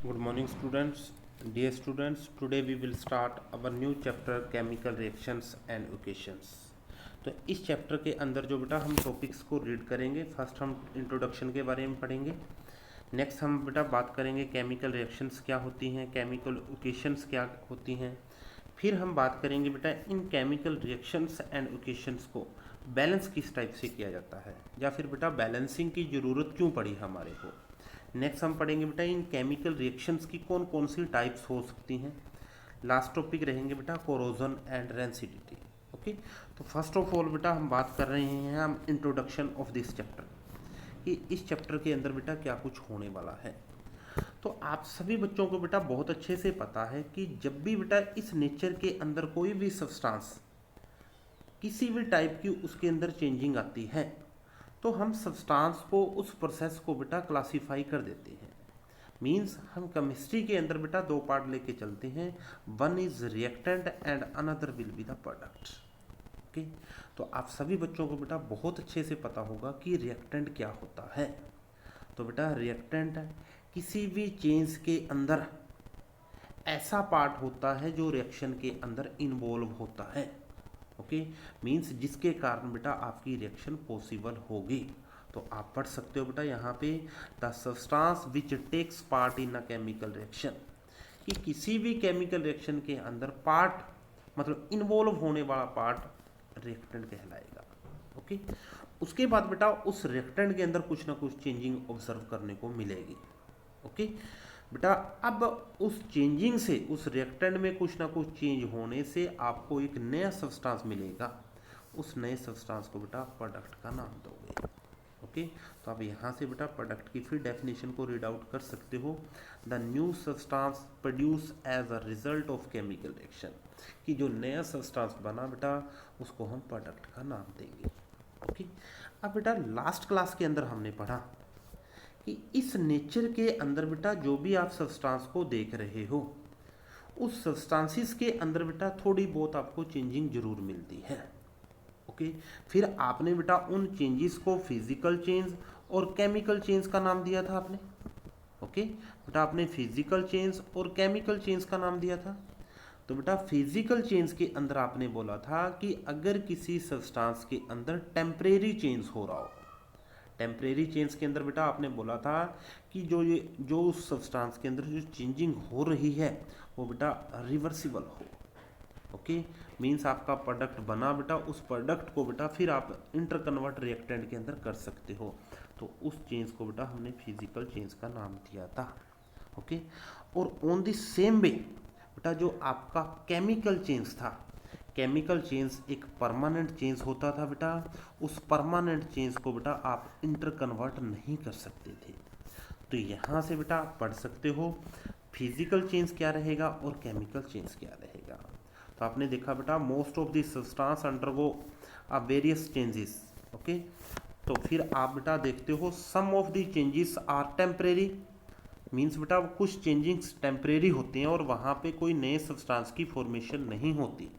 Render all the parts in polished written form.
Good morning, students. Dear students, today we will start our new chapter chemical reactions and equations. तो इस chapter के अंदर जो बेटा हम टॉपिक्स को रीड करेंगे, फर्स्ट हम इंट्रोडक्शन के बारे में पढ़ेंगे। नेक्स्ट हम बेटा बात करेंगे केमिकल रिएक्शंस क्या होती हैं, केमिकल इक्वेशंस क्या होती हैं। फिर हम बात करेंगे बेटा इन केमिकल रिएक्शंस एंड इक्वेशंस को बैलेंस किस टाइप से किया जाता है, या फिर बेटा बैलेंसिंग की ज़रूरत क्यों पड़ी हमारे को। नेक्स्ट हम पढ़ेंगे बेटा इन केमिकल रिएक्शंस की कौन कौन सी टाइप्स हो सकती हैं। लास्ट टॉपिक रहेंगे बेटा कोरोजन एंड रेंसिडिटी। ओके, तो फर्स्ट ऑफ ऑल बेटा हम बात कर रहे हैं हम इंट्रोडक्शन ऑफ दिस चैप्टर कि इस चैप्टर के अंदर बेटा क्या कुछ होने वाला है। तो आप सभी बच्चों को बेटा बहुत अच्छे से पता है कि जब भी बेटा इस नेचर के अंदर कोई भी सब्सटेंस किसी भी टाइप की उसके अंदर चेंजिंग आती है तो हम सब्सटेंस को उस प्रोसेस को बेटा क्लासीफाई कर देते हैं। मींस हम केमिस्ट्री के अंदर बेटा दो पार्ट लेके चलते हैं, one is reactant and another will be the product. Okay, तो आप सभी बच्चों को बेटा बहुत अच्छे से पता होगा कि रिएक्टेंट क्या होता है। तो बेटा रिएक्टेंट किसी भी चेंज के अंदर ऐसा पार्ट होता है जो रिएक्शन के अंदर इन्वॉल्व होता है। ओके, मीन्स जिसके कारण बेटा आपकी रिएक्शन पॉसिबल होगी। तो आप पढ़ सकते हो बेटा यहाँ पे the substance which takes part in a chemical reaction, कि किसी भी केमिकल रिएक्शन के अंदर पार्ट मतलब इन्वॉल्व होने वाला पार्ट रिएक्टेंट कहलाएगा। ओके, उसके बाद बेटा उस रिएक्टेंट के अंदर कुछ ना कुछ चेंजिंग ऑब्जर्व करने को मिलेगी। ओके बेटा, अब उस चेंजिंग से उस रिएक्टेंट में कुछ ना कुछ चेंज होने से आपको एक नया सब्सटेंस मिलेगा। उस नए सब्सटेंस को बेटा प्रोडक्ट का नाम दोगे। ओके, तो आप यहाँ से बेटा प्रोडक्ट की फिर डेफिनेशन को रीड आउट कर सकते हो। The new substance produce as a result of chemical reaction, कि जो नया सब्सटेंस बना बेटा उसको हम प्रोडक्ट का नाम देंगे। ओके, अब बेटा लास्ट क्लास के अंदर हमने पढ़ा कि इस नेचर के अंदर बेटा जो भी आप सब्सटेंस को देख रहे हो उस सब्सटेंसेस के अंदर बेटा थोड़ी बहुत आपको चेंजिंग जरूर मिलती है। ओके, फिर आपने बेटा उन चेंजेस को फिजिकल चेंज और केमिकल चेंज का नाम दिया था आपने। ओके बेटा, आपने फिजिकल चेंज और केमिकल चेंज का नाम दिया था। तो बेटा फिजिकल चेंज के अंदर आपने बोला था कि अगर किसी सब्सटेंस के अंदर टेम्परेरी चेंज हो रहा हो, टेम्परेरी चेंज के अंदर बेटा आपने बोला था कि जो उस सब्सटेंस के अंदर जो चेंजिंग हो रही है वो बेटा रिवर्सिबल हो। ओके, मीन्स आपका प्रोडक्ट बना बेटा, उस प्रोडक्ट को बेटा फिर आप इंटर कन्वर्ट रिएक्टेंट के अंदर कर सकते हो। तो उस चेंज को बेटा हमने फिजिकल चेंज का नाम दिया था। ओके, और ऑन द सेम वे बेटा जो आपका केमिकल चेंज था, केमिकल चेंज एक परमानेंट चेंज होता था बेटा, उस परमानेंट चेंज को बेटा आप इंटर कन्वर्ट नहीं कर सकते थे। तो यहाँ से बेटा आप पढ़ सकते हो फिजिकल चेंज क्या रहेगा और केमिकल चेंज क्या रहेगा। तो आपने देखा बेटा most of the substance undergo various changes. Okay, तो फिर आप बेटा देखते हो some of the changes are temporary, means बेटा कुछ चेंजिंग्स टेम्परेरी होते हैं और वहाँ पे कोई नए सब्सटेंस की फॉर्मेशन नहीं होती।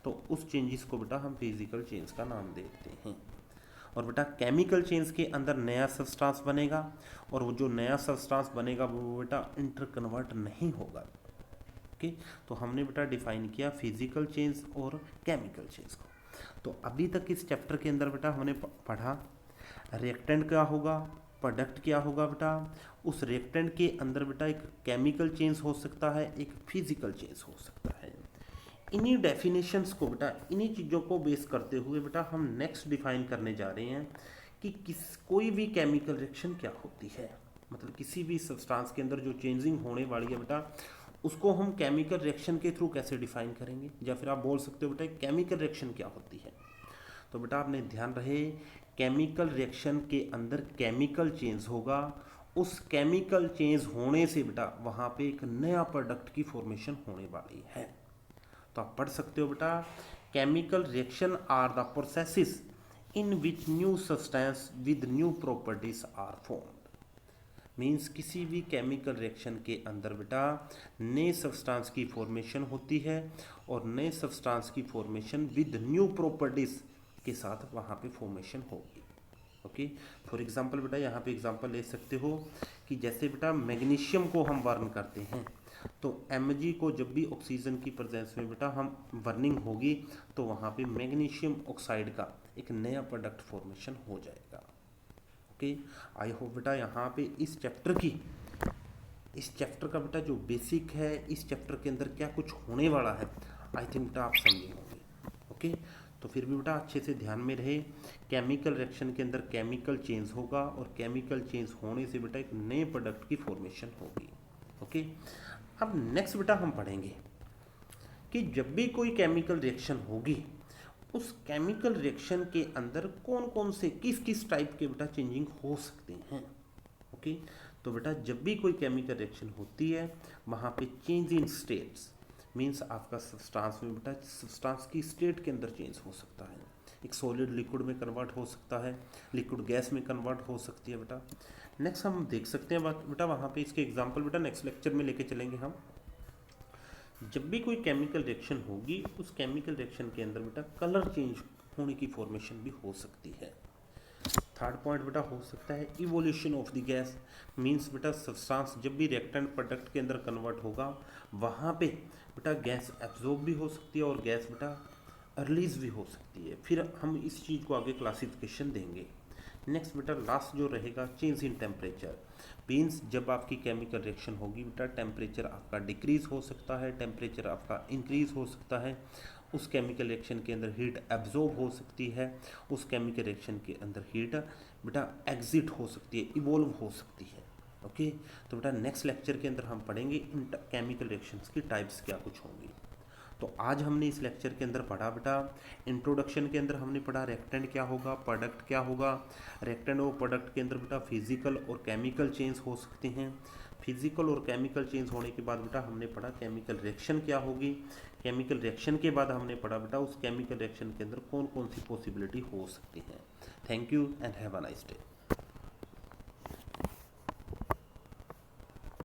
तो उस चेंजेस को बेटा हम फिजिकल चेंज का नाम देते हैं। और बेटा केमिकल चेंज के अंदर नया सब्सटेंस बनेगा और वो जो नया सब्सटेंस बनेगा वो बेटा इंटर कन्वर्ट नहीं होगा। ओके, तो हमने बेटा डिफाइन किया फिजिकल चेंज और केमिकल चेंज को। तो अभी तक इस चैप्टर के अंदर बेटा हमने पढ़ा रिएक्टेंट क्या होगा, प्रोडक्ट क्या होगा बेटा, उस रिएक्टेंट के अंदर बेटा एक केमिकल चेंज हो सकता है, एक फिजिकल चेंज हो सकता है। इन्हीं डेफिनेशंस को बेटा इन्हीं चीज़ों को बेस करते हुए बेटा हम नेक्स्ट डिफाइन करने जा रहे हैं कि कोई भी केमिकल रिएक्शन क्या होती है, मतलब किसी भी सब्सटेंस के अंदर जो चेंजिंग होने वाली है बेटा उसको हम केमिकल रिएक्शन के थ्रू कैसे डिफाइन करेंगे, या फिर आप बोल सकते हो बेटा केमिकल रिएक्शन क्या होती है। तो बेटा आपने ध्यान रहे केमिकल रिएक्शन के अंदर केमिकल चेंज होगा, उस केमिकल चेंज होने से बेटा वहाँ पे एक नया प्रोडक्ट की फॉर्मेशन होने वाली है। तो आप पढ़ सकते हो बेटा chemical reaction are the processes in which new substance with new properties are formed. Means किसी भी केमिकल रिएक्शन के अंदर बेटा नए सब्सटेंस की फॉर्मेशन होती है और नए सब्सटेंस की फॉर्मेशन विद न्यू प्रॉपर्टीज के साथ वहाँ पे फॉर्मेशन होगी। ओके। फॉर एग्जांपल बेटा यहाँ पे एग्जांपल ले सकते हो कि जैसे बेटा मैग्नीशियम को हम बर्न करते हैं तो Mg को जब भी ऑक्सीजन की प्रेजेंस में बेटा हम बर्निंग होगी तो वहाँ पे मैग्नीशियम ऑक्साइड का एक नया प्रोडक्ट फॉर्मेशन हो जाएगा। ओके, आई होप बेटा यहाँ पे इस चैप्टर का बेटा जो बेसिक है, इस चैप्टर के अंदर क्या कुछ होने वाला है, आई थिंक बेटा आप समझे होंगे। ओके, तो फिर भी बेटा अच्छे से ध्यान में रहे, केमिकल रिएक्शन के अंदर केमिकल चेंज होगा और केमिकल चेंज होने से बेटा एक नए प्रोडक्ट की फॉर्मेशन होगी। ओके, अब नेक्स्ट बेटा हम पढ़ेंगे कि जब भी कोई केमिकल रिएक्शन होगी उस केमिकल रिएक्शन के अंदर कौन कौन से किस किस टाइप के बेटा चेंजिंग हो सकते हैं। ओके, तो बेटा जब भी कोई केमिकल रिएक्शन होती है वहाँ पे चेंज इन स्टेट्स मीन्स आपका सब्सटेंस में बेटा सब्सटेंस की स्टेट के अंदर चेंज हो सकता है, एक सॉलिड लिक्विड में कन्वर्ट हो सकता है, लिक्विड गैस में कन्वर्ट हो सकती है बेटा। नेक्स्ट हम देख सकते हैं बेटा वहाँ पे इसके एग्जांपल बेटा नेक्स्ट लेक्चर में लेके चलेंगे हम। जब भी कोई केमिकल रिएक्शन होगी उस केमिकल रिएक्शन के अंदर बेटा कलर चेंज होने की फॉर्मेशन भी हो सकती है। थर्ड पॉइंट बेटा हो सकता है evolution of the gas means बेटा सब्सटेंस जब भी रिएक्टेंट प्रोडक्ट के अंदर कन्वर्ट होगा वहाँ पे बेटा गैस एब्जॉर्ब भी हो सकती है और गैस बेटा रिलीज भी हो सकती है। फिर हम इस चीज़ को आगे क्लासिफिकेशन देंगे। नेक्स्ट बेटा लास्ट जो रहेगा चेंज इन टेम्परेचर मीन्स जब आपकी केमिकल रिएक्शन होगी बेटा टेम्परेचर आपका डिक्रीज हो सकता है, टेम्परेचर आपका इंक्रीज हो सकता है, उस केमिकल रिएक्शन के अंदर हीट एब्जॉर्ब हो सकती है, उस केमिकल रिएक्शन के अंदर हीट बेटा एग्जिट हो सकती है, इवोल्व हो सकती है। ओके, तो बेटा नेक्स्ट लेक्चर के अंदर हम पढ़ेंगे इन केमिकल रिएक्शंस की टाइप्स क्या कुछ होंगी। तो आज हमने इस लेक्चर के अंदर पढ़ा बेटा इंट्रोडक्शन के अंदर हमने पढ़ा रिएक्टेंट क्या होगा, प्रोडक्ट क्या होगा, रिएक्टेंट और प्रोडक्ट के अंदर बेटा फिजिकल और केमिकल चेंज हो सकते हैं। फिजिकल और केमिकल चेंज होने के बाद बेटा हमने पढ़ा केमिकल रिएक्शन क्या होगी, केमिकल रिएक्शन के बाद हमने पढ़ा बेटा उस केमिकल रिएक्शन के अंदर कौन कौन सी पॉसिबिलिटी हो सकती हैं। Thank you and have a nice day.